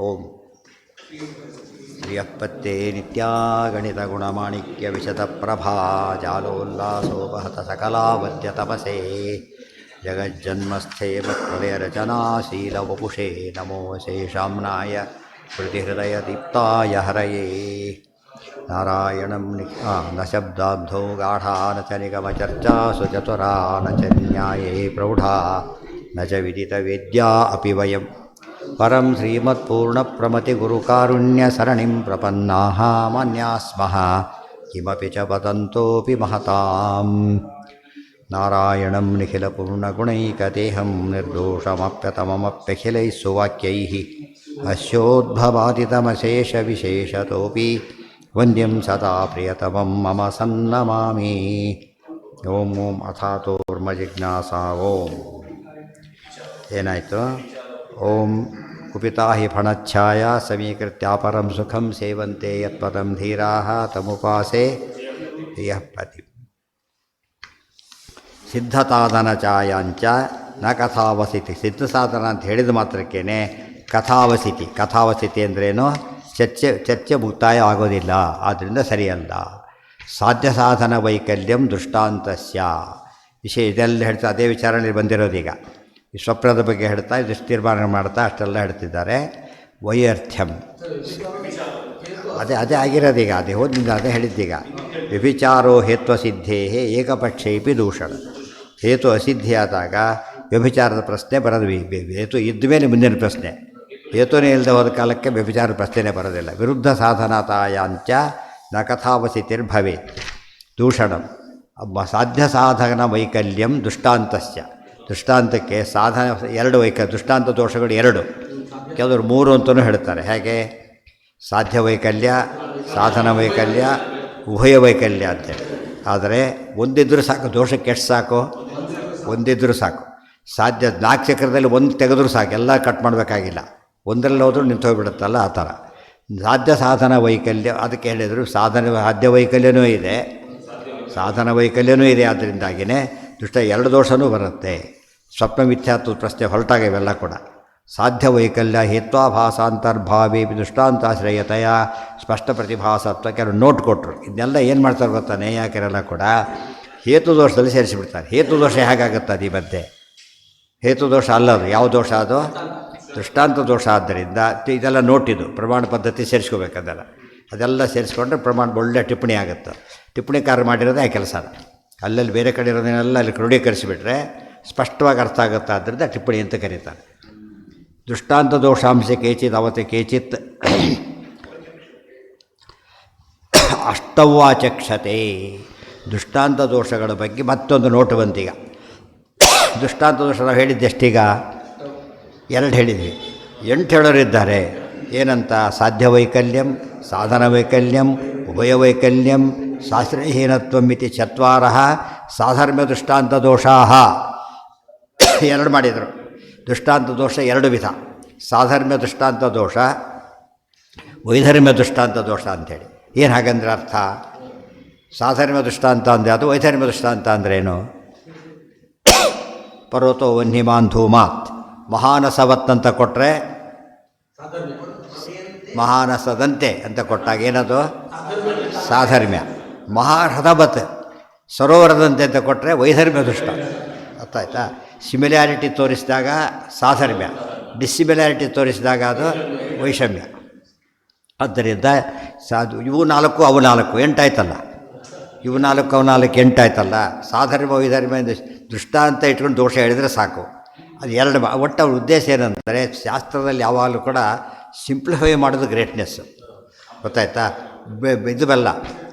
ಓಂ ಶ್ರೀಯಪ್ಪತ್ತೇ ನಿತ್ಯಾಗಣಿತಗುಣಮಾಣಿಕ್ಯ ವಿಶತಪ್ರಭಾ ಜಾಲೋಲ್ಲಾಸೋಪಹತ ಸಕಲಾವದ್ಯ ತಪಸೇ ಜಗಜ್ಜನ್ಮಸ್ಥೇಮತ್ಪ್ರಲಯರಚನಾಶೀಲವಪುಷೇ ನಮೋ ಶೇಷಾಮ್ನಾಯ ಹೃದಯದೀಪ್ತಾಯ ಹರಯೇ ನಾರಾಯಣಂ ನ ಶಬ್ದಾಬ್ಧೋ ಗಾಢಾ ನ ಚ ನಿಗಮಚರ್ಚಾಸು ಚತುರಾ ನ ಚ ನ್ಯಾಯೇ ಪ್ರೌಢಾ ನ ಚ ವಿದಿತವೇದ್ಯಾ ಅಪಿ ವಯಂ ಪರಂ ಶ್ರೀಮತ್ಪೂರ್ಣಪ್ರಮತಿಗುರುಕಾರುಣ್ಯಸರಣಿಂ ಪ್ರಪನ್ನಾಃ ಮಾನ್ಯಾಃ ಸ್ಮಃ ಕಿಮಪಿ ಚ ವದಂತೋಪಿ ಮಹತಾಂ ನಾರಾಯಣಂ ನಿಖಿಲಪೂರ್ಣಗುಣೈಕದೇಹಂ ನಿರ್ದೋಷಮಪ್ಯತಮಮಪ್ಯಖಿಲೈಃ ಸುವಾಕ್ಯೈಃ ಅಸ್ಯೋದ್ಭವಾದಿತಮಶೇಷವಿಶೇಷತೋಪಿ ವಂದ್ಯಂ ಸದಾ ಪ್ರಿಯತಮಂ ಮಮ ಸನ್ನಮಾಮಿ. ಓಂ ಓಂ ಅಥಾತೋರ್ಮಜಿಜ್ಞಾಸಾ. ಓಂ ಏನಾಯಿತು? ಓಂ ಕುಪಿತಾ ಹಿ ಫಣಚ್ಛಾಯ ಸಮೀಕೃತ್ಯಾಪರಂ ಸುಖಂ ಸೇವಂತೆ ಯತ್ಪದಂ ಧೀರಾಃ ತಮುಪಾಸೆ ಯಃ ಪತಿ. ಸಿದ್ಧಸಾಧನ ಚಾಯಾಂಚ ನ ಕಥಾವಸಿತಿ. ಸಿದ್ಧಸಾಧನ ಅಂತ ಹೇಳಿದ ಮಾತ್ರಕ್ಕೇ ಕಥಾವಸಿತಿ. ಕಥಾವಸಿತಿ ಅಂದ್ರೇನು? ಚರ್ಚೆ ಮುಕ್ತಾಯ ಆಗೋದಿಲ್ಲ, ಆದ್ದರಿಂದ ಸರಿಯಲ್ಲ. ಸಾಧ್ಯ ಸಾಧನ ವೈಕಲ್ಯಂ ದೃಷ್ಟಾಂತಸ್ಯ ವಿಷಯ ಇದೆಲ್ಲ ಹೇಳ್ತಾ ಅದೇ ವಿಚಾರಣೆ ಬಂದಿರೋದೀಗ. ಈ ಸ್ವಪ್ನದ ಬಗ್ಗೆ ಹೇಳ್ತಾ ಇದಿಷ್ಟು ತೀರ್ಮಾನ ಮಾಡ್ತಾ ಅಷ್ಟೆಲ್ಲ ಹೇಳ್ತಿದ್ದಾರೆ. ವೈಯರ್ಥ್ಯಂ ಅದೇ ಆಗಿರೋದೀಗ, ಅದೇ ಹೋದಿಂದ ಅದೇ ಹೇಳಿದ್ದೀಗ. ವ್ಯಭಿಚಾರೋ ಹೇತ್ವಸಿದ್ಧೇ ಏಕಪಕ್ಷೇಪಿ ದೂಷಣ. ಹೇತು ಅಸಿದ್ಧಿಯಾದಾಗ ವ್ಯಭಿಚಾರದ ಪ್ರಶ್ನೆ ಬರೋದು. ಹೇತು ಇದ್ದ ಮೇಲೆ ಮುಂದಿನ ಪ್ರಶ್ನೆ. ಹೇತುನೇ ಇಲ್ಲದೆ ಹೋದ ಕಾಲಕ್ಕೆ ವ್ಯಭಿಚಾರದ ಪ್ರಶ್ನೆನೇ ಬರೋದಿಲ್ಲ. ವಿರುದ್ಧ ಸಾಧನತಾಯಾಂಚ ನ ಕಥಾವಸಿತಿರ್ಭವೇತ್ ದೂಷಣಂ. ಸಾಧ್ಯ ಸಾಧನ ವೈಕಲ್ಯಂ ದೃಷ್ಟಾಂತಸ್ಯ. ದೃಷ್ಟಾಂತಕ್ಕೆ ಸಾಧನ ಎರಡು ದೃಷ್ಟಾಂತ ದೋಷಗಳು ಎರಡು, ಕೆಲವರು ಮೂರು ಅಂತಲೂ ಹೇಳ್ತಾರೆ. ಹೇಗೆ? ಸಾಧ್ಯ ವೈಕಲ್ಯ, ಸಾಧನ ವೈಕಲ್ಯ, ಉಭಯ ವೈಕಲ್ಯ ಅಂತೇಳಿ. ಆದರೆ ಒಂದಿದ್ದರೂ ಸಾಕು, ದೋಷಕ್ಕೆ ಎಷ್ಟು ಸಾಕು? ಒಂದಿದ್ದರೂ ಸಾಕು. ಸಾಧ್ಯ 4 ಚಕ್ರದಲ್ಲಿ ಒಂದು ತೆಗೆದ್ರೂ ಸಾಕು, ಎಲ್ಲ ಕಟ್ ಮಾಡಬೇಕಾಗಿಲ್ಲ. ಒಂದರಲ್ಲಿ ಹೋದ್ರೂ ನಿಂತು ಹೋಗ್ಬಿಡುತ್ತಲ್ಲ, ಆ ಥರ. ಸಾಧ್ಯ ಸಾಧನ ವೈಕಲ್ಯ ಅದಕ್ಕೆ ಹೇಳಿದರು. ಸಾಧ್ಯ ವೈಕಲ್ಯನೂ ಇದೆ, ಸಾಧನ ವೈಕಲ್ಯನೂ ಇದೆ. ಅದರಿಂದಾಗಿಯೇ ಎರಡು ದೋಷವೂ ಬರುತ್ತೆ. ಸ್ವಪ್ನ ಮಿಥ್ಯಾತ್ವ ಪ್ರಶ್ನೆ ಹೊರಟಾಗ ಇವೆಲ್ಲ ಕೂಡ. ಸಾಧ್ಯ ವೈಕಲ್ಯ ಹೇತ್ವಾಭಾಸಾಂತರ್ಭಾವೇ ದೃಷ್ಟಾಂತಾಶ್ರಯತೆಯ ಸ್ಪಷ್ಟ ಪ್ರತಿಭಾಸತ್ವ ಕೆಲವು ನೋಟ್ ಕೊಟ್ಟರು. ಇದನ್ನೆಲ್ಲ ಏನು ಮಾಡ್ತಾರೆ ಗೊತ್ತಾ? ನೇಯಾಕರೆಲ್ಲ ಕೂಡ ಹೇತು ದೋಷದಲ್ಲಿ ಸೇರಿಸಿಬಿಡ್ತಾರೆ. ಹೇತು ದೋಷ ಹೇಗಾಗುತ್ತೆ? ಅದು ಈ ಮಧ್ಯೆ ಹೇತು ದೋಷ ಅಲ್ಲದು. ಯಾವ ದೋಷ ಅದು? ದೃಷ್ಟಾಂತ ದೋಷ. ಆದ್ದರಿಂದ ಇದೆಲ್ಲ ನೋಟಿದು ಪ್ರಮಾಣ ಪದ್ಧತಿ ಸೇರಿಸ್ಕೋಬೇಕದೆಲ್ಲ. ಅದೆಲ್ಲ ಸೇರಿಸ್ಕೊಂಡ್ರೆ ಪ್ರಮಾಣ ಒಳ್ಳೆ ಟಿಪ್ಪಣಿ ಆಗುತ್ತೆ. ಟಿಪ್ಪಣಿಕಾರ ಮಾಡಿರೋದೇ ಆ ಕೆಲಸ. ಅಲ್ಲಲ್ಲಿ ಬೇರೆ ಕಡೆ ಇರೋದನ್ನೆಲ್ಲ ಅಲ್ಲಿ ಕ್ರೋಢೀಕರಿಸಿಬಿಟ್ರೆ ಸ್ಪಷ್ಟವಾಗಿ ಅರ್ಥ ಆಗುತ್ತೆ. ಆದ್ದರಿಂದ ಟಿಪ್ಪಣಿ ಅಂತ ಕರೀತಾರೆ. ದೃಷ್ಟಾಂತ ದೋಷಾಂಶ ಕೇಚಿತ್ ಅವತೆ ಕೇಚಿತ್ ಅಷ್ಟವಾಚಕ್ಷತೆ. ದೃಷ್ಟಾಂತ ದೋಷಗಳ ಬಗ್ಗೆ ಮತ್ತೊಂದು ನೋಟು ಬಂತೀಗ. ದೃಷ್ಟಾಂತ ದೋಷ ನಾವು ಹೇಳಿದ್ದೆಷ್ಟೀಗ? 2 ಹೇಳಿದ್ವಿ. 8 ಹೇಳೋರಿದ್ದಾರೆ. ಏನಂತ? ಸಾಧ್ಯ ವೈಕಲ್ಯಂ, ಸಾಧನ ವೈಕಲ್ಯಂ, ಉಭಯ ವೈಕಲ್ಯಂ, ಶಾಸ್ತ್ರಹೀನತ್ವಂ ಇತಿ 4 ಸಾಧರ್ಮ್ಯ ದೃಷ್ಟಾಂತ ದೋಷಾ. 2 ಮಾಡಿದರು. ದೃಷ್ಟಾಂತ ದೋಷ 2 ವಿಧ: ಸಾಧರ್ಮ್ಯ ದೃಷ್ಟಾಂತ ದೋಷ, ವೈಧರ್ಮ್ಯ ದೃಷ್ಟಾಂತ ದೋಷ ಅಂಥೇಳಿ. ಏನು ಹಾಗಂದ್ರೆ ಅರ್ಥ? ಸಾಧರ್ಮ್ಯ ದೃಷ್ಟಾಂತ ಅಂದರೆ ಅದು, ವೈಧರ್ಮ್ಯ ದೃಷ್ಟಾಂತ ಅಂದ್ರೇನು? ಪರ್ವತೋ ವನ್ಹಿಮಾನ್ ಧೂಮಾತ್ ಮಹಾನಸವತ್ ಅಂತ ಕೊಟ್ಟರೆ ಮಹಾನಸದಂತೆ ಅಂತ ಕೊಟ್ಟಾಗ ಏನದು? ಸಾಧರ್ಮ್ಯ. ಮಹಾರಥವತ್ ಸರೋವರದಂತೆ ಅಂತ ಕೊಟ್ಟರೆ ವೈಧರ್ಮ್ಯ ದೃಷ್ಟಾಂತ. ಅರ್ಥ ಆಯ್ತಾ? ಸಿಮಿಲ್ಯಾರಿಟಿ ತೋರಿಸಿದಾಗ ಸಾಧರ್ಮ್ಯ, ಡಿಸ್ಸಿಮಿಲ್ಯಾರಿಟಿ ತೋರಿಸಿದಾಗ ಅದು ವೈಷಮ್ಯ. ಆದ್ದರಿಂದ ಇವು 4 ಅವು 4 8 ಆಯ್ತಲ್ಲ. ಇವು 4 ಅವು 4 8 ಆಯ್ತಲ್ಲ. ಸಾಧರ್ಮ್ಯ ವೈಧರ್ಮ್ಯ ದೃಷ್ಟಾಂತ ಇಟ್ಕೊಂಡು ದೋಷ ಹೇಳಿದರೆ ಸಾಕು. ಅದು 2. ಒಟ್ಟು ಅವ್ರ ಉದ್ದೇಶ ಏನಂದರೆ, ಶಾಸ್ತ್ರದಲ್ಲಿ ಯಾವಾಗಲೂ ಕೂಡ ಸಿಂಪ್ಲಿಫೈ ಮಾಡೋದು ಗ್ರೇಟ್ನೆಸ್ಸು. ಗೊತ್ತಾಯ್ತಾ? ಇದು ಬೆಲ್ಲ.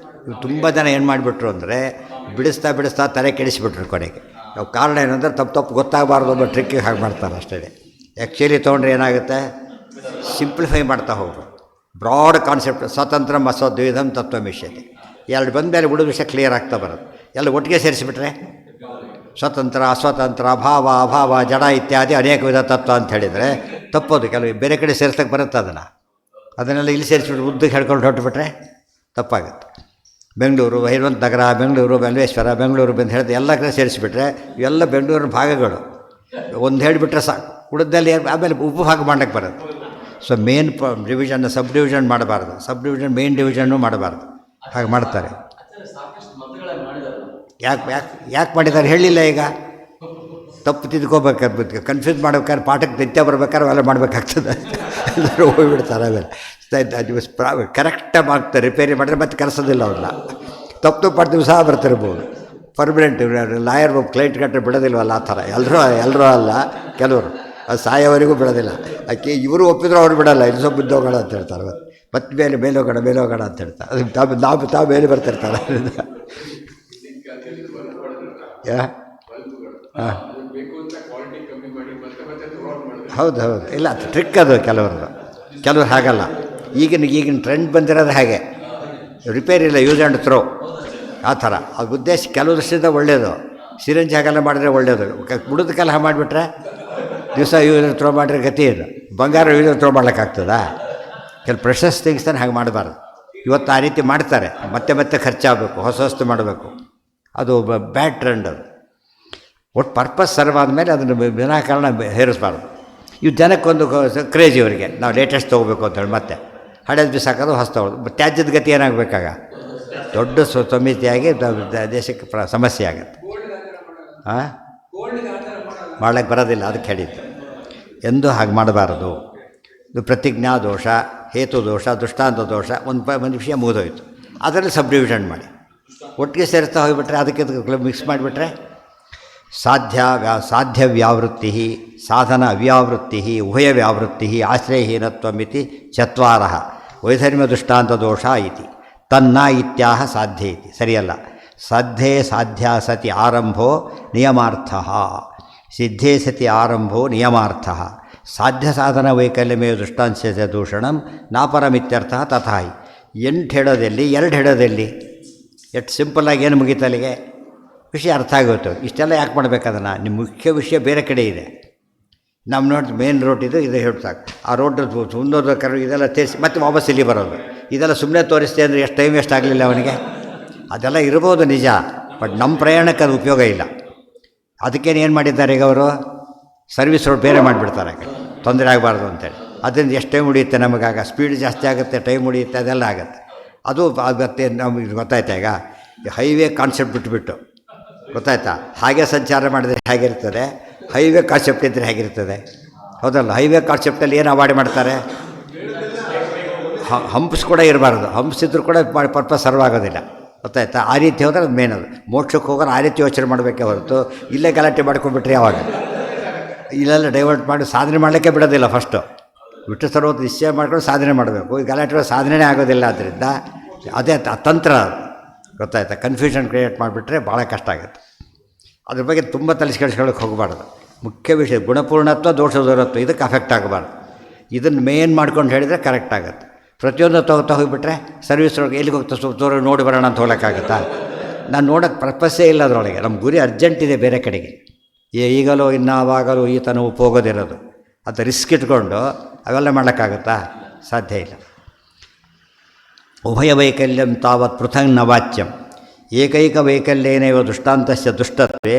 ತುಂಬ ಜನ ಏನು ಮಾಡಿಬಿಟ್ರು ಅಂದರೆ ಬಿಡಿಸ್ತಾ ತಲೆ ಕೆಡಿಸಿಬಿಟ್ರು ಕೊನೆಗೆ. ಕಾರಣ ಏನಂದರೆ ತಪ್ಪು ಗೊತ್ತಾಗಬಾರ್ದು ಅನ್ನೋ ಟ್ರಿಕ್ಕಿಗೆ ಹಾಗೆ ಮಾಡ್ತಾರೆ ಅಷ್ಟೇ. ಆ್ಯಕ್ಚುಲಿ ತೊಗೊಂಡ್ರೆ ಏನಾಗುತ್ತೆ? ಸಿಂಪ್ಲಿಫೈ ಮಾಡ್ತಾ ಹೋಗು. ಬ್ರಾಡ್ ಕಾನ್ಸೆಪ್ಟ್ ಸ್ವತಂತ್ರ ಮಸದ್ವಿಧಂ ತತ್ವಮಿಷ್ಯತೆ. 2 ಬಂದ ಮೇಲೆ ಉಳಿದ ವಿಷಯ ಕ್ಲಿಯರ್ ಆಗ್ತಾ ಬರೋದು. ಎಲ್ಲ ಒಟ್ಟಿಗೆ ಸೇರಿಸಿಬಿಟ್ರೆ ಸ್ವತಂತ್ರ, ಅಸ್ವತಂತ್ರ, ಭಾವ, ಅಭಾವ, ಜಡ ಇತ್ಯಾದಿ ಅನೇಕ ವಿಧ ತತ್ವ ಅಂತ ಹೇಳಿದರೆ ತಪ್ಪೋದು. ಕೆಲವು ಬೇರೆ ಕಡೆ ಸೇರಿಸಕ್ಕೆ ಬರುತ್ತೆ. ಅದನ್ನೆಲ್ಲ ಇಲ್ಲಿ ಸೇರಿಸ್ಬಿಟ್ಟು ಉದ್ದಕ್ಕೆ ಹೇಳ್ಕೊಂಡು ಹೊರಟುಬಿಟ್ರೆ ತಪ್ಪಾಗುತ್ತೆ. ಬೆಂಗಳೂರು, ಹೈವಂತ ನಗರ, ಬೆಂಗಳೂರು, ಮಲ್ಲೇಶ್ವರ, ಬೆಂಗಳೂರು ಬಂದು ಹೇಳಿದ್ರೆ ಎಲ್ಲ ಕಡೆ ಸೇರಿಸಿಬಿಟ್ರೆ ಇವೆಲ್ಲ ಬೆಂಗಳೂರಿನ ಭಾಗಗಳು. ಒಂದು ಹೇಳಿಬಿಟ್ರೆ ಸಾಕು. ಉಳಿದಲ್ಲಿ ಆಮೇಲೆ ಉಪಭಾಗ ಮಾಡಕ್ಕೆ ಬರುತ್ತೆ. So main division sub division ಮಾಡಬಾರ್ದು, ಸಬ್ ಡಿವಿಷನ್ ಮೇನ್ ಡಿವಿಷನ್ನು ಮಾಡಬಾರ್ದು. ಹಾಗೆ ಮಾಡ್ತಾರೆ. ಯಾಕೆ ಮಾಡಿದ್ದಾರೆ ಹೇಳಿಲ್ಲ. ಈಗ ತಪ್ಪು ತಿದ್ಕೋಬೇಕಾದ್ರೆ ಕನ್ಫ್ಯೂಸ್ ಮಾಡ್ಬೇಕಾದ್ರೆ ಪಾಠಕ್ಕೆ ನಿತ್ಯ ಬರ್ಬೇಕಾದ್ರೆ ಅವೆಲ್ಲ ಮಾಡಬೇಕಾಗ್ತದೆ. ಎಲ್ಲರೂ ಹೋಗಿಬಿಡ್ತಾರೆ. ಆಮೇಲೆ ಕರೆಕ್ಟಾಗಿ ಮಾಡ್ತಾರೆ. ರಿಪೇರಿ ಮಾಡಿದ್ರೆ ಮತ್ತೆ ಕೆಲಸದಿಲ್ಲ ಅವ್ರನ್ನ. ತಪ್ಪು ಮಾಡ್ತೀವಿ ಸಹ ಬರ್ತಿರ್ಬೋದು. ಪರ್ಮನೆಂಟ್ ಲಾಯರ್ ಕ್ಲೈಂಟ್ ಗಟ್ಟೆ ಬಿಡೋದಿಲ್ವಲ್ಲ ಆ ಥರ. ಎಲ್ಲರೂ ಅಲ್ಲ, ಕೆಲವರು ಅದು ಸಾಯೋವರೆಗೂ ಬಿಡೋದಿಲ್ಲ. ಅದಕ್ಕೆ ಇವರು ಒಪ್ಪಿದ್ರು ಅವ್ರು ಬಿಡೋಲ್ಲ. ಇದು ಸ್ವಲ್ಪ ಬಿದ್ದೋಗೋಣ ಅಂತ ಹೇಳ್ತಾರೆ. ಮತ್ತೆ ಮೇಲೋಗೋಣ ಅಂತ ಹೇಳ್ತಾರೆ. ಅದು ತಾವು ಮೇಲೆ ಬರ್ತಿರ್ತಾರೆ. ಹಾಂ ಹೌದು ಇಲ್ಲ, ಅದು ಟ್ರಿಕ್ ಅದು ಕೆಲವರು ಹಾಗಲ್ಲ. ಈಗಿನ ಟ್ರೆಂಡ್ ಬಂದಿರೋದು ಹಾಗೆ. ರಿಪೇರಿ ಇಲ್ಲ, ಯೂಸ್ ಆ್ಯಂಡ್ ಥ್ರೋ ಆ ಥರ. ಅದು ಉದ್ದೇಶ ಕೆಲವು ದೃಷ್ಟಿಯಿಂದ ಒಳ್ಳೆಯದು. ಸಿರಿಂಜ್ ಹಾಗೆಲ್ಲ ಮಾಡಿದ್ರೆ ಒಳ್ಳೆಯದು. ಬುಡದ ಕಲಹ ಮಾಡಿಬಿಟ್ರೆ ದಿವಸ ಯೂಸ್ ಥ್ರೋ ಮಾಡಿದ್ರೆ ಗತಿ ಏನು. ಬಂಗಾರ ಯೂಸ್ ಥ್ರೋ ಮಾಡ್ಲಿಕ್ಕಾಗ್ತದಾ? ಕೆಲವು ಪ್ರೆಷಸ್ ಥಿಂಗ್ಸನ್ನು ಹಾಗೆ ಮಾಡಬಾರ್ದು. ಇವತ್ತು ಆ ರೀತಿ ಮಾಡ್ತಾರೆ. ಮತ್ತೆ ಖರ್ಚಾಗಬೇಕು, ಹೊಸ ವಸ್ತು ಮಾಡಬೇಕು. ಅದು ಬ್ಯಾಡ್ ಟ್ರೆಂಡ್. ಅದು ಒಟ್ಟು ಪರ್ಪಸ್ ಸರ್ವ್ ಆದಮೇಲೆ ಅದನ್ನು ವಿನಾಕಾರಣ ಹೇರಿಸಬಾರ್ದು. ಇವು ಜನಕ್ಕೊಂದು ಕ್ರೇಜ್ ಇವರಿಗೆ, ನಾವು ಲೇಟೆಸ್ಟ್ ತೊಗೋಬೇಕು ಅಂತೇಳಿ ಮತ್ತೆ ಹಳೇದು ಬಿಸಾಕೋದು ಹೊಸ ತೊಗೊಳ್ಳೋದು. ತ್ಯಾಜ್ಯದ ಗತಿ ಏನಾಗಬೇಕಾಗ ದೊಡ್ಡ ಸಮಿತಿಯಾಗಿ ದೇಶಕ್ಕೆ ಸಮಸ್ಯೆ ಆಗುತ್ತೆ. ಮಾಡಕ್ಕೆ ಬರೋದಿಲ್ಲ. ಅದಕ್ಕೆ ಹೇಳಿದ್ದು ಎಂದೂ ಹಾಗೆ ಮಾಡಬಾರದು. ಇದು ಪ್ರತಿಜ್ಞಾ ದೋಷ, ಹೇತು ದೋಷ, ದೃಷ್ಟಾಂತ ದೋಷ. ಒಂದು ವಿಷಯ ಮುಗಿದೋಯ್ತು. ಅದರಲ್ಲಿ ಸಬ್ ಡಿವಿಷನ್ ಮಾಡಿ ಒಟ್ಟಿಗೆ ಸೇರಿಸ್ತಾ ಹೋಗಿಬಿಟ್ರೆ, ಅದಕ್ಕೆ ಮಿಕ್ಸ್ ಮಾಡಿಬಿಟ್ರೆ ಸಾಧ್ಯ ವ್ಯಾವೃತ್ತಿ, ಸಾಧನ ಅವ್ಯಾವೃತ್ತಿ, ಉಭಯ ವ್ಯಾವೃತ್ತಿ, ಆಶ್ರಯಹೀನತ್ವಮಿತಿ ಚತ್ವಾರಃ ವೈಧರ್ಮ್ಯ ದೃಷ್ಟಾಂತ ದೋಷ ಇತಿ ತನ್ನ ಇತ್ಯಾಹ ಸಾಧ್ಯ ಇತಿ. ಸರಿಯಲ್ಲ. ಸಾಧ್ಯೇ ಸಾಧ್ಯ ಸತಿ ಆರಂಭೋ ನಿಯಮಾರ್ಥಃ, ಸಿದ್ಧೇ ಸತಿ ಆರಂಭೋ ನಿಯಮಾರ್ಥಃ, ಸಾಧ್ಯ ಸಾಧನ ವೈಕಲ್ಯಮೇ ದೃಷ್ಟಾಂತ್ಯ ದೂಷಣಂ ನಾಪರಮಿತ್ಯರ್ಥಃ ತಥಾ. 8 ಹೇಳೋದೆಲ್ಲಿ, 2 ಹೇಳೋದೆಲ್ಲಿ? ಎಷ್ಟು ಸಿಂಪಲ್ಲಾಗಿ ಏನು ಮುಗೀತಲ್ಲಿಗೆ ವಿಷಯ ಅರ್ಥ ಆಗುತ್ತೆ. ಇಷ್ಟೆಲ್ಲ ಯಾಕೆ ಮಾಡಬೇಕದನ್ನು? ನಿಮ್ಮ ಮುಖ್ಯ ವಿಷಯ ಬೇರೆ ಕಡೆ ಇದೆ. ನಮ್ಮ ನೋಡಿ ಮೇನ್ ರೋಡ್ ಇದು ಹೇಳಿ ಸಾಕು. ಆ ರೋಡ್ ಮುಂದೋದ ಕರು ಇದೆಲ್ಲ ತೇರಿಸಿ ಮತ್ತೆ ವಾಪಸ್ ಇಲ್ಲಿ ಬರೋದು, ಇದೆಲ್ಲ ಸುಮ್ಮನೆ ತೋರಿಸ್ತೆ ಅಂದರೆ ಎಷ್ಟು ಟೈಮ್ ವೇಸ್ಟ್ ಆಗಲಿಲ್ಲ ಅವನಿಗೆ. ಅದೆಲ್ಲ ಇರ್ಬೋದು ನಿಜ, ಬಟ್ ನಮ್ಮ ಪ್ರಯಾಣಕ್ಕೆ ಅದು ಉಪಯೋಗ ಇಲ್ಲ. ಅದಕ್ಕೇನು ಏನು ಮಾಡಿದ್ದಾರೆ ಈಗ ಅವರು? ಸರ್ವಿಸ್ ರೋಡ್ ಬೇರೆ ಮಾಡಿಬಿಡ್ತಾರೆ, ತೊಂದರೆ ಆಗಬಾರ್ದು ಅಂತೇಳಿ. ಅದರಿಂದ ಎಷ್ಟು ಟೈಮ್ ಉಳಿಯುತ್ತೆ ನಮಗಾಗ, ಸ್ಪೀಡ್ ಜಾಸ್ತಿ ಆಗುತ್ತೆ, ಟೈಮ್ ಉಳಿಯುತ್ತೆ, ಅದೆಲ್ಲ ಆಗುತ್ತೆ. ಅದು ಮತ್ತೆ ನಮಗೆ ಗೊತ್ತಾಯ್ತಾ? ಈಗ ಹೈವೇ ಕಾನ್ಸೆಪ್ಟ್ ಬಿಟ್ಟುಬಿಟ್ಟು ಗೊತ್ತಾಯ್ತಾ? ಹಾಗೆ ಸಂಚಾರ ಮಾಡಿದರೆ ಹೇಗಿರ್ತದೆ, ಹೈವೇ ಕಾನ್ಸೆಪ್ಟ್ ಇದ್ದರೆ ಹೇಗಿರ್ತದೆ? ಹೌದಲ್ಲ. ಹೈವೇ ಕಾನ್ಸೆಪ್ಟಲ್ಲಿ ಏನು ಅವಾಯ್ಡ್ ಮಾಡ್ತಾರೆ? ಹಂಪ್ಸ್ ಕೂಡ ಇರಬಾರ್ದು. ಹಂಪ್ಸ್ ಇದ್ರೂ ಕೂಡ ಪರ್ಪಸ್ ಸರ್ವ್ ಆಗೋದಿಲ್ಲ. ಗೊತ್ತಾಯ್ತಾ? ಆ ರೀತಿ ಹೋದ್ರೆ ಅದು ಮೇನ್. ಅದು ಮೋಕ್ಷಕ್ಕೆ ಹೋಗೋರು ಆ ರೀತಿ ಯೋಚನೆ ಮಾಡಬೇಕೇ ಹೊರತು ಇಲ್ಲೇ ಗಲಾಟೆ ಮಾಡ್ಕೊಂಡ್ಬಿಟ್ರೆ ಯಾವಾಗ? ಇಲ್ಲೆಲ್ಲ ಡೈವರ್ಟ್ ಮಾಡಿ ಸಾಧನೆ ಮಾಡಲಿಕ್ಕೆ ಬಿಡೋದಿಲ್ಲ. ಫಸ್ಟು ಬಿಟ್ಟು ಸರ್ವತ್ತು ನಿಶ್ಚಯ ಮಾಡ್ಕೊಂಡು ಸಾಧನೆ ಮಾಡಬೇಕು. ಈ ಗಲಾಟೆ ಸಾಧನೆ ಆಗೋದಿಲ್ಲ. ಆದ್ದರಿಂದ ಅದೇ ತಂತ್ರ. ಗೊತ್ತಾಯ್ತಾ? ಕನ್ಫ್ಯೂಷನ್ ಕ್ರಿಯೇಟ್ ಮಾಡಿಬಿಟ್ರೆ ಭಾಳ ಕಷ್ಟ ಆಗುತ್ತೆ. ಅದ್ರ ಬಗ್ಗೆ ತುಂಬ ತಲೆಸ್ಕೆಡಿಸ್ಕೊಳ್ಳೋಕೆ ಹೋಗಬಾರ್ದು. ಮುಖ್ಯ ವಿಷಯ ಗುಣಪೂರ್ಣತ್ವ, ದೋಷದೂರತ್ವ, ಇದಕ್ಕೆ ಅಫೆಕ್ಟ್ ಆಗಬಾರ್ದು. ಇದನ್ನು ಮೇನ್ ಮಾಡ್ಕೊಂಡು ಹೇಳಿದರೆ ಕರೆಕ್ಟ್ ಆಗುತ್ತೆ. ಪ್ರತಿಯೊಂದು ಹೋಗಿಬಿಟ್ರೆ ಸರ್ವಿಸ್ ಒಳಗೆ ಎಲ್ಲಿಗೆ ಹೋಗ್ತಾ ನೋಡಿ ಬರೋಣ ಅಂತ ಹೋಗ್ಲಿಕ್ಕಾಗುತ್ತಾ? ನಾನು ನೋಡೋಕ್ಕೆ ಪರ್ಪಸ್ಸೇ ಇಲ್ಲ ಅದರೊಳಗೆ. ನಮ್ಮ ಗುರಿ ಅರ್ಜೆಂಟ್ ಇದೆ ಬೇರೆ ಕಡೆಗೆ. ಈಗಲೂ ಇನ್ನಾವಾಗಲೂ ಈತನು ಹೋಗೋದಿರೋದು. ಅದು ರಿಸ್ಕ್ ಇಟ್ಕೊಂಡು ಅವೆಲ್ಲ ಮಾಡೋಕ್ಕಾಗುತ್ತಾ? ಸಾಧ್ಯ ಇಲ್ಲ. ಉಭಯ ವೈಕಲ್ಯಂ ತಾವತ್ ಪೃಥಂಗ್ ನ ವಾಚ್ಯಂ ಏಕೈಕ ವೈಕಲ್ಯೇನೈವ ದೃಷ್ಟಾಂತಸ್ಯ ದುಷ್ಟತ್ವೇ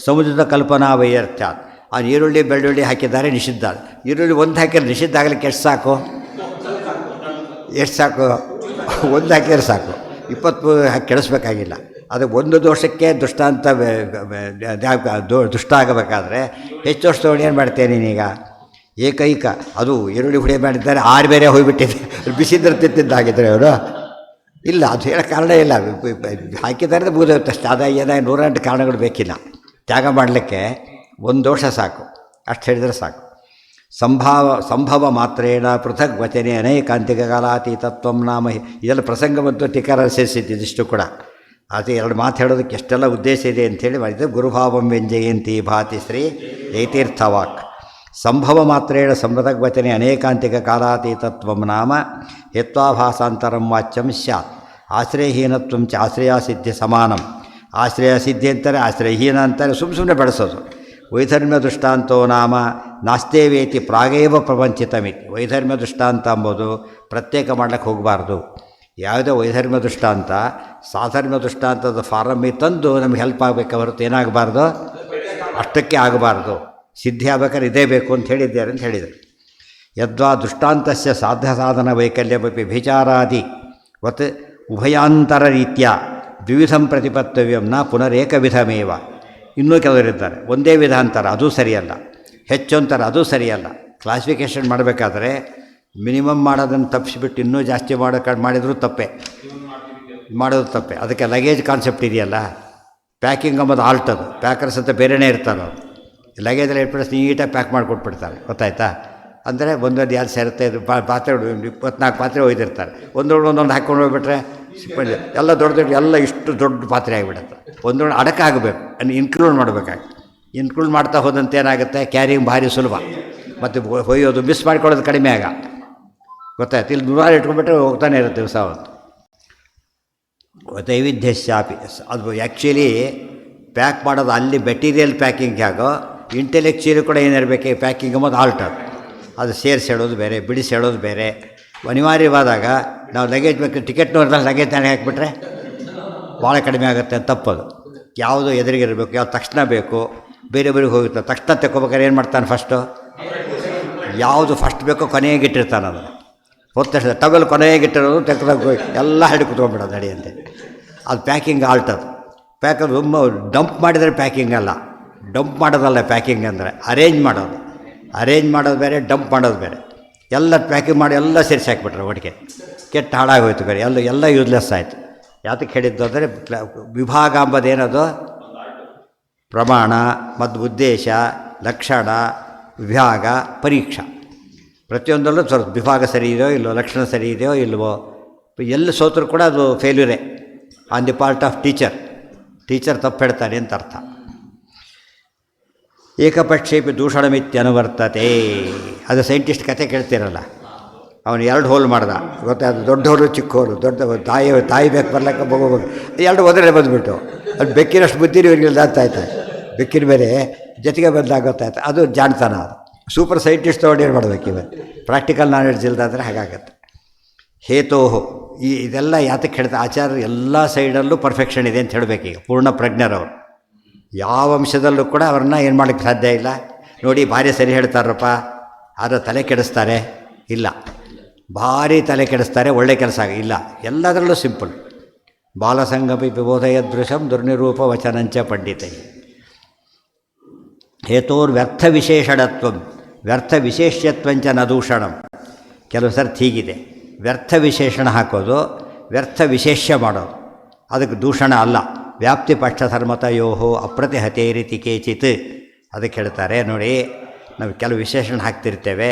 ಸಮುದ್ರದ ಕಲ್ಪನಾ ವೈಯರ್ಥ್ಯಾತ್. ಆ ಈರುಳ್ಳಿ ಬೆಳ್ಳುಳ್ಳಿ ಹಾಕಿದ್ದಾರೆ, ನಿಷಿದ್ಧ. ಈರುಳ್ಳಿ ಒಂದು ಹಾಕಿದ್ರೆ ನಿಷಿದ್ಧ ಆಗಲಿಕ್ಕೆ ಎಷ್ಟು ಸಾಕು? ಒಂದು ಹಾಕಿದ್ರೆ ಸಾಕು. 20 ಹಾಕಿ ಕೆಡಿಸ್ಬೇಕಾಗಿಲ್ಲ. ಅದು ಒಂದು ದೋಷಕ್ಕೆ ದೃಷ್ಟಾಂತ ದುಷ್ಟ ಆಗಬೇಕಾದ್ರೆ ಹೆಚ್ಚು ವರ್ಷ ತೊಗೊಂಡು ಏನು ಮಾಡ್ತೇನೆ ನೀನೀಗ? ಏಕೈಕ ಅದು ಈರುಳ್ಳಿ ಹುಡಿ ಮಾಡಿದ್ದಾರೆ, 6 ಬೇರೆ ಹೋಗಿಬಿಟ್ಟಿದೆ. ಬಿಸಿದ್ರೆ ತಿಂತಿದ್ದಾಗಿದ್ದರೆ ಅವರು ಇಲ್ಲ. ಅದು ಹೇಳೋ ಕಾರಣ ಇಲ್ಲ. ಹಾಕಿದ್ದಾರೆ ಮುಗಿದೋಗುತ್ತೆ ಅಷ್ಟೇ. ಏನಾಗಿ 108 ಕಾರಣಗಳು ಬೇಕಿಲ್ಲ. ತ್ಯಾಗ ಮಾಡಲಿಕ್ಕೆ ಒಂದು ದೋಷ ಸಾಕು. ಅಷ್ಟು ಹೇಳಿದರೆ ಸಾಕು. ಸಂಭವ ಮಾತ್ರೇಣ ಪೃಥಕ್ ವಚನೆ ಅನೇಕಾಂತಿಕ ಕಾಲಾತೀತತ್ವಂ ನಾಮ. ಇದೆಲ್ಲ ಪ್ರಸಂಗ ಮತ್ತು ಟೀಕಾರ ಸೇರಿಸಿದ್ದಿಷ್ಟು ಕೂಡ. ಅದು 2 ಮಾತು ಹೇಳೋದಕ್ಕೆ ಎಷ್ಟೆಲ್ಲ ಉದ್ದೇಶ ಇದೆ ಅಂಥೇಳಿ ಮಾಡಿದ್ದು. ಗುರುಭಾವಂ ವ್ಯಂಜಯಂತಿ ಭಾತಿ ಶ್ರೀ ಏತೀರ್ಥವಾಕ್. ಸಂಭವ ಮಾತ್ರೇಣ ಸಂಪೃಥಗ್ವಚನೆ ಅನೇಕಾಂತಿಕ ಕಾಲಾತೀತತ್ವಂ ನಾಮ ಯತ್ವಾಭಾಸಾಂತರಂ ವಾಚ್ಯಂ ಸ್ಯಾತ್. ಆಶ್ರಯಹೀನತ್ವಂ ಚ ಆಶ್ರಯಸಿದ್ಧಿ ಸಮಾನಂ. ಆಶ್ರಯ ಸಿದ್ಧಿ ಅಂತಾರೆ, ಆಶ್ರಯಹೀನ ಅಂತಾರೆ. ಸುಮ್ಮನೆ ಬೆಳೆಸೋದು. ವೈಧರ್ಮ್ಯ ದೃಷ್ಟಾಂತೋ ನಾಮ ನಾಸ್ತೇವೇತಿ ಪ್ರಾಗೇವ ಪ್ರಪಂಚಿತಮಿತಿ. ವೈಧರ್ಮ್ಯ ದೃಷ್ಟಾಂತ ಅಂಬೋದು ಪ್ರತ್ಯೇಕ ಮಾಡ್ಲಿಕ್ಕೆ ಹೋಗಬಾರ್ದು. ಯಾವುದೇ ವೈಧರ್ಮ್ಯ ದೃಷ್ಟಾಂತ ಸಾಧರ್ಮ್ಯ ದೃಷ್ಟಾಂತದ ಫಾರಮ್ಮಿ ತಂದು ನಮ್ಗೆ ಹೆಲ್ಪ್ ಆಗಬೇಕು ಹೊರತು ಏನಾಗಬಾರ್ದು, ಅಷ್ಟಕ್ಕೆ ಆಗಬಾರ್ದು. ಸಿದ್ಧಿ ಆಗ್ಬೇಕಾದ್ರೆ ಇದೇ ಬೇಕು ಅಂತ ಹೇಳಿದ್ದಾರೆ ಅಂತ ಹೇಳಿದರು. ಯದ್ವಾ ದೃಷ್ಟಾಂತಸ್ಯ ಸಾಧ್ಯ ಸಾಧನ ವೈಕಲ್ಯಮಪಿ ವ್ಯಭಿಚಾರಾದಿ ವತ್ ಉಭಯಾಂತರ ರೀತ್ಯ ದ್ವಿವಿಧಂ ಪ್ರತಿಪತ್ತವ್ಯಂ ನ ಪುನರೇಕವಿಧಮೇವ. ಇನ್ನೂ ಕೆಲವರಿದ್ದಾರೆ ಒಂದೇ ವಿಧ ಅಂತಾರೆ, ಅದೂ ಸರಿಯಲ್ಲ. ಹೆಚ್ಚು ಅಂತಾರೆ, ಅದೂ ಸರಿಯಲ್ಲ. ಕ್ಲಾಸಿಫಿಕೇಷನ್ ಮಾಡಬೇಕಾದ್ರೆ ಮಿನಿಮಮ್ ಮಾಡೋದನ್ನು ತಪ್ಪಿಸಿಬಿಟ್ಟು ಇನ್ನೂ ಜಾಸ್ತಿ ಮಾಡಿದರೂ ತಪ್ಪೇ, ಮಾಡೋದು ತಪ್ಪೆ. ಅದಕ್ಕೆ ಲಗೇಜ್ ಕಾನ್ಸೆಪ್ಟ್ ಇದೆಯಲ್ಲ, ಪ್ಯಾಕಿಂಗ್ ಅಂಬೋದು ಆಲ್ಟ್, ಅದು ಪ್ಯಾಕರ್ಸ್ ಅಂತ ಬೇರೆಯೇ ಇರ್ತಾರೆ. ಅವರು ಲಗೇಜಲ್ಲಿ ಇಟ್ಬಿಟ್ಟು ನೀಟಾಗಿ ಪ್ಯಾಕ್ ಮಾಡಿಕೊಟ್ಬಿಡ್ತಾರೆ, ಗೊತ್ತಾಯ್ತಾ. ಅಂದರೆ ಒಂದೊಂದು ಯಾರು ಸೇರುತ್ತೆ, ಇದು ಪಾತ್ರೆ 24 ಪಾತ್ರೆ ಒಯ್ದಿರ್ತಾರೆ, ಒಂದೊಂದು ಹಾಕ್ಕೊಂಡು ಹೋಗ್ಬಿಟ್ರೆ ಎಲ್ಲ ದೊಡ್ಡ ಎಲ್ಲ ಇಷ್ಟು ದೊಡ್ಡ ಪಾತ್ರೆ ಆಗಿಬಿಡುತ್ತೆ. ಒಂದೊಂದು ಅಡಕಾಗಬೇಕು, ಇನ್ಕ್ಲೂಡ್ ಮಾಡಬೇಕಾಗುತ್ತೆ. ಇನ್ಕ್ಲೂಡ್ ಮಾಡ್ತಾ ಹೋದಂತೆ ಏನಾಗುತ್ತೆ, ಕ್ಯಾರಿಂಗ್ ಭಾರಿ ಸುಲಭ, ಮತ್ತು ಹೊಯ್ಯೋದು ಮಿಸ್ ಮಾಡ್ಕೊಳ್ಳೋದು ಕಡಿಮೆ ಆಗ, ಗೊತ್ತಾಯ್ತು. ಇಲ್ಲಿ 100 ಇಟ್ಕೊಂಡ್ಬಿಟ್ರೆ ಹೋಗ್ತಾನೆ ಇರುತ್ತೆ ದಿವಸ ಅವತ್ತು. ವೈವಿಧ್ಯಶ್ಯಾಪಿ, ಅದು ಆ್ಯಕ್ಚುಲಿ ಪ್ಯಾಕ್ ಮಾಡೋದು ಅಲ್ಲಿ ಮೆಟೀರಿಯಲ್ ಪ್ಯಾಕಿಂಗ್ ಹೇಗೋ, ಇಂಟೆಲೆಕ್ಚುಲಿ ಕೂಡ ಏನಿರಬೇಕು, ಪ್ಯಾಕಿಂಗ್ ಅಂಬೋದು ಆಲ್ಟರ್. ಅದು ಸೇರಿಸಿ ಹೇಳೋದು ಬೇರೆ, ಬಿಡಿಸಿ ಹೇಳೋದು ಬೇರೆ. ಅನಿವಾರ್ಯವಾದಾಗ ನಾವು ಲಗೇಜ್ ಬೇಕು, ಟಿಕೆಟ್ನವ್ರದ್ದು ಲಗೇಜ್ ತಾನೇ ಹಾಕಿಬಿಟ್ರೆ ಭಾಳ ಕಡಿಮೆ ಆಗುತ್ತೆ ಅಂತ ತಪ್ಪದು. ಯಾವುದು ಎದುರಿಗಿರಬೇಕು, ಯಾವ್ದು ತಕ್ಷಣ ಬೇಕು, ಬೇರೆ ಬೇರೆ ಹೋಗಿರ್ತಾರೆ. ತಕ್ಷಣ ತೆಕ್ಕೋಬೇಕಾದ್ರೆ ಏನು ಮಾಡ್ತಾನೆ, ಫಸ್ಟು ಯಾವುದು ಫಸ್ಟ್ ಬೇಕೋ ಕೊನೆಗೆ ಇಟ್ಟಿರ್ತಾನೆ. ಅದನ್ನು ಹೋದ ತಕ್ಷಣ ಟವೆಲ್ ಕೊನೆಗೆ ಇಟ್ಟಿರೋದು ತೆಗೆದಾಗ ಎಲ್ಲ ಹಿಡಿದು ಕುತ್ಕೊಂಡ್ಬಿಡೋದು ನಡಿಯಂತೆ. ಅದು ಪ್ಯಾಕಿಂಗ್ ಆಲ್ಟದು. ಪ್ಯಾಕರ್ ಡಂಪ್ ಮಾಡಿದರೆ ಪ್ಯಾಕಿಂಗ್ ಅಲ್ಲ, ಡಂಪ್ ಮಾಡೋದಲ್ಲ ಪ್ಯಾಕಿಂಗ್ ಅಂದರೆ ಅರೇಂಜ್ ಮಾಡೋದು. ಅರೇಂಜ್ ಮಾಡೋದು ಬೇರೆ, ಡಂಪ್ ಮಾಡೋದು ಬೇರೆ. ಎಲ್ಲ ಪ್ಯಾಕಿಂಗ್ ಮಾಡಿ ಎಲ್ಲ ಸೇರಿಸಿ ಹಾಕಿಬಿಟ್ರೆ ಒಟ್ಟಿಗೆ ಕೆಟ್ಟ ಹಾಳಾಗೋಯ್ತು ಬೇರೆ, ಎಲ್ಲ ಯೂಸ್ಲೆಸ್ ಆಯಿತು. ಯಾತಕ್ಕೆ ಹೇಳಿದ್ದು ಅಂದರೆ ವಿಭಾಗ ಅಂಬೋದೇನದು, ಪ್ರಮಾಣ ಮತ್ತು ಉದ್ದೇಶ, ಲಕ್ಷಣ, ವಿಭಾಗ, ಪರೀಕ್ಷಾ. ಪ್ರತಿಯೊಂದರಲ್ಲೂ ಸ್ವಲ್ಪ ವಿಭಾಗ ಸರಿ ಇದೆಯೋ ಇಲ್ವೋ, ಲಕ್ಷಣ ಸರಿ ಇದೆಯೋ ಇಲ್ವೋ, ಎಲ್ಲಿ ಸೋತರೂ ಕೂಡ ಅದು ಫೇಲ್ಯೂರೇ on the part of teacher ತಪ್ಪು ಹೇಳ್ತಾನೆ ಅಂತ ಅರ್ಥ. ಏಕಪಕ್ಷೇಪಿ ದೂಷಣಮಿತ್ಯನುವರ್ತತೆ. ಅದು ಸೈಂಟಿಸ್ಟ್ ಕತೆ ಕೇಳ್ತಿರಲ್ಲ, ಅವನು 2 ಹೋಲ್ ಮಾಡ್ದ, ಗೊತ್ತಾ, ಅದು ದೊಡ್ಡ ಹೋಲು ಚಿಕ್ಕ ಹೋಲು. ದೊಡ್ಡ ತಾಯಿ ಬೇಕು ಬರ್ಲಿಕ್ಕೆ ಬೇಕು 2 ಒದರೇ ಬಂದುಬಿಟ್ಟು, ಅದು ಬೆಕ್ಕಿನಷ್ಟು ಬುದ್ಧಿ ಇವರಿಗೆ ಆಗ್ತಾಯ್ತು, ಬೆಕ್ಕಿನ ಬೇರೆ ಜೊತೆಗೆ ಬಂದಾಗ ಗೊತ್ತಾಯ್ತು. ಅದು ಜಾಣ್ತಾನ, ಅದು ಸೂಪರ್ ಸೈಂಟಿಸ್ಟ್ ತೊಗೊಂಡು ಏನು ಮಾಡಬೇಕು. ಇವತ್ತು ಪ್ರಾಕ್ಟಿಕಲ್ ನಾಲೆಡ್ಜ್ ಇಲ್ದಾದರೆ ಹಾಗಾಗತ್ತೆ. ಹೇತೋಹು, ಇದೆಲ್ಲ ಯಾತಕ್ಕೆ ಹೇಳ್ತಾ ಆಚಾರ್ಯರು ಎಲ್ಲ ಸೈಡಲ್ಲೂ ಪರ್ಫೆಕ್ಷನ್ ಇದೆ ಅಂತ ಹೇಳಬೇಕು. ಈಗ ಪೂರ್ಣ ಪ್ರಜ್ಞರವರು ಯಾವ ಅಂಶದಲ್ಲೂ ಕೂಡ ಅವ್ರನ್ನ ಏನು ಮಾಡೋಕ್ಕೆ ಸಾಧ್ಯ ಇಲ್ಲ. ನೋಡಿ ಭಾರಿ ಸರಿ ಹೇಳ್ತಾರಪ್ಪ, ಆದರೆ ತಲೆ ಕೆಡಿಸ್ತಾರೆ ಇಲ್ಲ, ಭಾರಿ ತಲೆ ಕೆಡಿಸ್ತಾರೆ ಒಳ್ಳೆ ಕೆಲಸ ಇಲ್ಲ, ಎಲ್ಲದರಲ್ಲೂ ಸಿಂಪಲ್. ಬಾಲಸಂಗಮಿ ವಿಬೋಧಯ ದೃಶಂ ದುರ್ನಿರೂಪ ವಚನಂಚ ಪಂಡಿತೈ. ಹೇತೋರ್ವ್ಯರ್ಥ ವಿಶೇಷಣತ್ವ ವ್ಯರ್ಥ ವಿಶೇಷ್ಯತ್ವಂಚ ನ ದೂಷಣಂ. ಕೆಲವು ಸರ್ತಿ ಹೀಗಿದೆ, ವ್ಯರ್ಥ ವಿಶೇಷಣ ಹಾಕೋದು, ವ್ಯರ್ಥ ವಿಶೇಷ್ಯ ಮಾಡೋದು, ಅದಕ್ಕೆ ದೂಷಣ ಅಲ್ಲ. ವ್ಯಾಪ್ತಿ ಪಕ್ಷಧರ್ಮತಯೋ ಅಪ್ರತಿಹತೇರಿತಿ ಕೇಚಿತ್. ಅದಕ್ಕೆ ಹೇಳ್ತಾರೆ ನೋಡಿ, ನಾವು ಕೆಲವು ವಿಶೇಷಣ ಹಾಕ್ತಿರ್ತೇವೆ,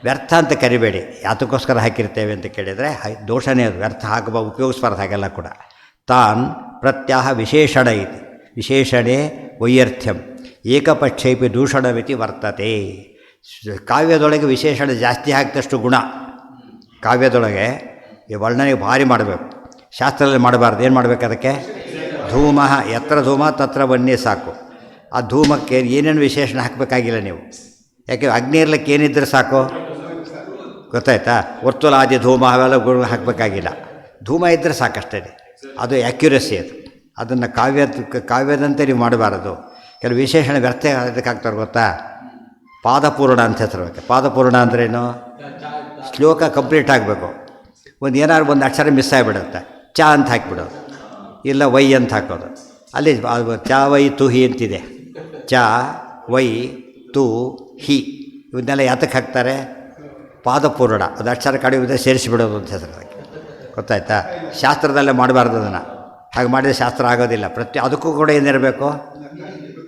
ವ್ಯರ್ಥ ಅಂತ ಕರಿಬೇಡಿ. ಯಾತಕ್ಕೋಸ್ಕರ ಹಾಕಿರ್ತೇವೆ ಅಂತ ಕೇಳಿದರೆ ದೋಷನೇ ಅದು, ವ್ಯರ್ಥ ಉಪಯೋಗಿಸ್ಬಾರ್ದು ಹಾಗೆಲ್ಲ ಕೂಡ. ತಾನ್ ಪ್ರತ್ಯಾಹ ವಿಶೇಷಣ ಇತಿ ವಿಶೇಷಣೆ ವೈಯರ್ಥ್ಯಂ ಏಕಪಕ್ಷೇಪಿ ದೂಷಣವಿತಿ ವರ್ತತೆ. ಕಾವ್ಯದೊಳಗೆ ವಿಶೇಷಣ ಜಾಸ್ತಿ ಹಾಕಿದಷ್ಟು ಗುಣ. ಕಾವ್ಯದೊಳಗೆ ಈ ವರ್ಣನೆಗೆ ಭಾರಿ ಮಾಡಬೇಕು, ಶಾಸ್ತ್ರದಲ್ಲಿ ಮಾಡಬಾರ್ದು. ಏನು ಮಾಡಬೇಕು ಅದಕ್ಕೆ? ಧೂಮ ಯತ್ರ ಧೂಮ ತತ್ರ ವನ್ಯೇ ಸಾಕು. ಆ ಧೂಮಕ್ಕೆ ಏನೇನು ವಿಶೇಷಣ ಹಾಕಬೇಕಾಗಿಲ್ಲ ನೀವು. ಯಾಕೆ ಅಗ್ನಿ ಇರ್ಲಿಕ್ಕೆ ಏನಿದ್ರೆ ಸಾಕು, ಗೊತ್ತಾಯ್ತಾ. ವರ್ತುಲಾದಿ ಧೂಮ ಅವೆಲ್ಲ ಗುಣ ಹಾಕಬೇಕಾಗಿಲ್ಲ, ಧೂಮ ಇದ್ದರೆ ಸಾಕಷ್ಟೇ. ಅದು ಆ್ಯಕ್ಯುರಸಿ. ಅದನ್ನು ಕಾವ್ಯದಂತೆ ನೀವು ಮಾಡಬಾರದು. ಕೆಲವು ವಿಶೇಷಣ ವ್ಯರ್ಥ ಅದಕ್ಕೆ ಹಾಕ್ತಾರೆ ಗೊತ್ತಾ. ಪಾದಪೂರ್ಣ ಅಂತ ಹೆಸರು ಬೇಕು. ಪಾದಪೂರ್ಣ ಅಂದ್ರೇನು? ಶ್ಲೋಕ ಕಂಪ್ಲೀಟ್ ಆಗಬೇಕು. ಏನಾದ್ರು ಒಂದು ಅಕ್ಷರ ಮಿಸ್ ಆಗಿಬಿಡುತ್ತೆ, ಚ ಅಂತ ಹಾಕಿಬಿಡೋದು, ಇಲ್ಲ ವೈ ಅಂತ ಹಾಕೋದು. ಅಲ್ಲಿ ಚ ವೈ ತು ಹಿ ಅಂತಿದೆ. ಚ ವೈ ತು ಹಿ ಇವನ್ನೆಲ್ಲ ಯಾತಕ್ಕೆ ಹಾಕ್ತಾರೆ? ಪಾದಪೂರ್ಣ, ಅದು ಅಕ್ಷರ ಕಡಿಮೆ ಸೇರಿಸಿಬಿಡೋದು ಅಂತ ಹೆಸರು ಅದಕ್ಕೆ, ಗೊತ್ತಾಯ್ತಾ. ಶಾಸ್ತ್ರದಲ್ಲೇ ಮಾಡಬಾರ್ದು ಅದನ್ನು. ಹಾಗೆ ಮಾಡಿದರೆ ಶಾಸ್ತ್ರ ಆಗೋದಿಲ್ಲ. ಅದಕ್ಕೂ ಕೂಡ ಏನಿರಬೇಕು?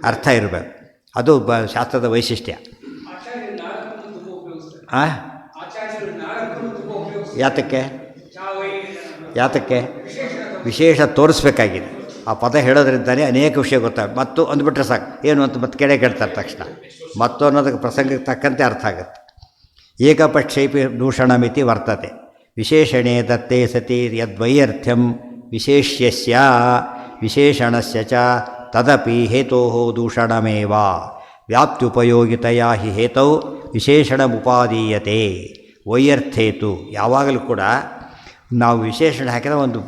ಅರ್ಥ ಇರಬೇಕು. ಅದು ಶಾಸ್ತ್ರದ ವೈಶಿಷ್ಟ್ಯ. ಯಾತಕ್ಕೆ ವಿಶೇಷ ತೋರಿಸ್ಬೇಕಾಗಿದೆ. ಆ ಪದ ಹೇಳೋದ್ರಿಂದಲೇ ಅನೇಕ ವಿಷಯ ಗೊತ್ತಾಗುತ್ತೆ. ಮತ್ತು ಅಂದ್ಬಿಟ್ರೆ ಸಾಕು, ಏನು ಅಂತ ಮತ್ತೆ ಕೇಳ್ತಾರೆ ತಕ್ಷಣ. ಮತ್ತು ಅನ್ನೋದಕ್ಕೆ ಪ್ರಸಂಗಕ್ಕೆ ತಕ್ಕಂತೆ ಅರ್ಥ ಆಗುತ್ತೆ. ಏಕಪಕ್ಷೇಪಿ ದೂಷಣಮಿತಿ ವರ್ತತೆ. ವಿಶೇಷಣೇ ದತ್ತೇ ಸತಿ ಯದ್ವೈಯರ್ಥ್ಯಂ ವಿಶೇಷ್ಯಸ್ಯ ವಿಶೇಷಣಸ್ಯ ಚ ತದಪಿ ಹೇತೋ ದೂಷಣಮೇವ. ವ್ಯಾಪ್ತ್ಯುಪಯೋಗಿತೆಯ ಹಿ ಹೇತೌ ವಿಶೇಷಣಮುಪಾದೀಯತೆ. ವೈಯರ್ಥೇತು, ಯಾವಾಗಲೂ ಕೂಡ ನಾವು ವಿಶೇಷಣ ಹಾಕಿದ್ರೆ ಒಂದು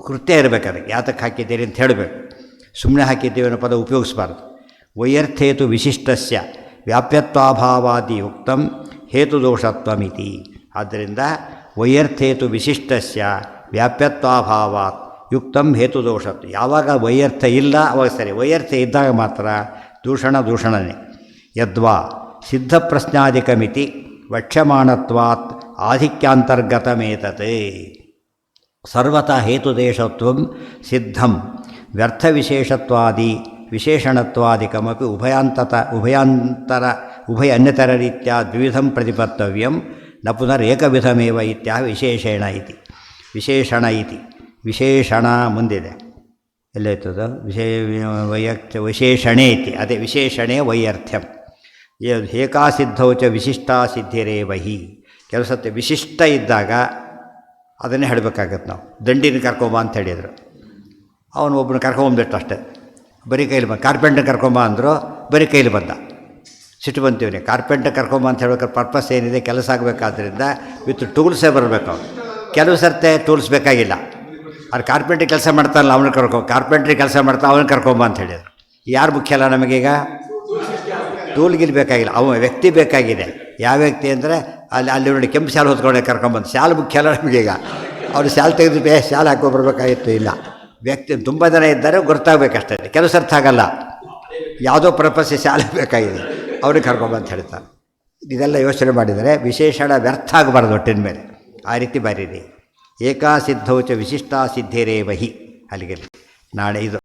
ಕೃತ್ಯ ಇರಬೇಕು. ಅದಕ್ಕೆ ಯಾತಕ್ಕೆ ಹಾಕಿದ್ದೀರಿ ಅಂತ ಹೇಳಬೇಕು. ಸುಮ್ಮನೆ ಹಾಕಿದ್ದೀವಿ ಅನ್ನೋ ಪದ ಉಪಯೋಗಿಸಬಾರ್ದು. ವೈಯರ್ಥೇತು ವಿಶಿಷ್ಟಸ್ಯ ವ್ಯಾಪ್ಯತ್ವಾಭಾವಾದಿ ಉಕ್ತಂ ಹೇತುದೋಷತ್ವಮಿತಿ. ಆದ್ದರಿಂದ ವೈಯರ್ಥೇತು ವಿಶಿಷ್ಟಸ್ಯ ವ್ಯಾಪ್ಯತ್ವಾಭಾವಾತ್ ಯುಕ್ತಂ ಹೇತುದೋಷತ್ವ. ಯಾವಾಗ ವೈಯರ್ಥ ಇಲ್ಲ ಅವಾಗ ಸರಿ, ವೈಯರ್ಥ ಇದ್ದಾಗ ಮಾತ್ರ ದೂಷಣನೇ. ಯದ್ವಾ ಸಿದ್ಧಪ್ರಶ್ನಾದಿಕಮಿತಿ ವಕ್ಷ್ಯಮಾಣತ್ವಾತ್ ಆಧಿಕ್ಯಾಂತರ್ಗತಮೇತತೆ. ಸರ್ವತಃ ಹೇತುದೇಶತ್ವಂ ಸಿದ್ಧಂ ವ್ಯರ್ಥವಿಶೇಷತ್ವಾದಿ ವಿಶೇಷಣತ್ವಾದಿಕಮಪಿ ಉಭಯ ಅನ್ಯತರ ರೀತ್ಯಾ ದ್ವಿವಿಧಂ ಪ್ರತಿಪತ್ತವ್ಯಂ ನ ಪುನರೇಕವಿಧಮೇವ ಇತ್ಯಾಹ ವಿಶೇಷಣ ಇತಿ. ವಿಶೇಷಣ ಮುಂದಿದೆ, ಎಲ್ಲೈತದ ವಿಶೇಷಣೇ ಇತಿ. ಅದೇ ವಿಶೇಷಣೇ ವೈಯರ್ಥ್ಯಂ. ಏಕಾಸಿದ್ಧೌ ಚ ವಿಶಿಷ್ಟಾ ಸಿದ್ಧಿರೇವ ಹಿ. ಕೆಲವು ಸತ್ಯ ವಿಶಿಷ್ಟ ಇದ್ದಾಗ ಅದನ್ನೇ ಹೇಳಬೇಕಾಗತ್ತೆ. ನಾವು ದಂಡಿನ ಕರ್ಕೊಂಬ ಅಂತ ಹೇಳಿದರು, ಅವನು ಒಬ್ಬನ ಕರ್ಕೊಂಬಂದ್ಬಿಟ್ಟು ಅಷ್ಟೇ, ಬರೀ ಕೈಲಿ ಬಂದ. ಕಾರ್ಪೆಂಟ್ರ್ ಕರ್ಕೊಂಬ ಅಂದರು, ಬರೀ ಕೈಲಿ ಬಂದ. ಸಿಟ್ಟು ಬಂತೀವಿ. ಕಾರ್ಪೆಂಟ್ರ್ ಕರ್ಕೊಂಬ ಅಂತ ಹೇಳ್ಬೇಕಾದ್ರೆ ಪರ್ಪಸ್ ಏನಿದೆ, ಕೆಲಸ ಆಗಬೇಕಾದ್ರಿಂದ ವಿತ್ ಟೂಲ್ಸೇ ಬರಬೇಕು. ಅವನು ಕೆಲವು ಸರ್ತೆ ಟೂಲ್ಸ್ ಬೇಕಾಗಿಲ್ಲ. ಅವ್ರು ಕಾರ್ಪೆಂಟ್ರಿ ಕೆಲಸ ಮಾಡ್ತಾನಲ್ಲ ಅವನು ಕಾರ್ಪೆಂಟ್ರಿ ಕೆಲಸ ಮಾಡ್ತಾ ಅವನು ಕರ್ಕೊಂಬ ಅಂತ ಹೇಳಿದರು. ಯಾರು ಮುಖ್ಯ ಅಲ್ಲ ನಮಗೀಗ? ಟೂಲ್ಗಿಲ್ ಬೇಕಾಗಿಲ್ಲ, ಅವನ ವ್ಯಕ್ತಿ ಬೇಕಾಗಿದೆ. ಯಾವ ವ್ಯಕ್ತಿ ಅಂದರೆ ಅಲ್ಲಿ ನೋಡಿ ಕೆಂಪು ಶಾಲು ಹೊತ್ಕೊಂಡೆ ಕರ್ಕೊಂಬಂದು, ಶಾಲು ಮುಖ್ಯ ಅಲ್ಲ ನಮಗೀಗ. ಅವ್ರು ಶಾಲು ತೆಗೆದು ಶಾಲು ಹಾಕೊಂಬರ್ಬೇಕಾಗಿತ್ತು. ಇಲ್ಲ, ವ್ಯಕ್ತಿ ತುಂಬ ಜನ ಇದ್ದಾರೆ, ಗೊತ್ತಾಗಬೇಕಷ್ಟೇ. ಕೆಲವು ಸರ್ತ ಆಗಲ್ಲ, ಯಾವುದೋ ಪರ್ಪಸ್ ಶಾಲೆ ಬೇಕಾಗಿದೆ, ಅವ್ರಿಗೆ ಕರ್ಕೊಂಬಂತ ಹೇಳ್ತಾರೆ. ಇದೆಲ್ಲ ಯೋಚನೆ ಮಾಡಿದರೆ ವಿಶೇಷಣ ವ್ಯರ್ಥ ಆಗಬಾರ್ದು ಒಟ್ಟಿನ ಮೇಲೆ. ಆ ರೀತಿ ಬರೀರಿ. ಏಕಾಸಿದ್ಧೌ ಚ ವಿಶಿಷ್ಟಾ ಸಿದ್ಧಿರೇವ ಹಿ. ಅಲ್ಲಿಗೆ ನಾಳೆ ಇದು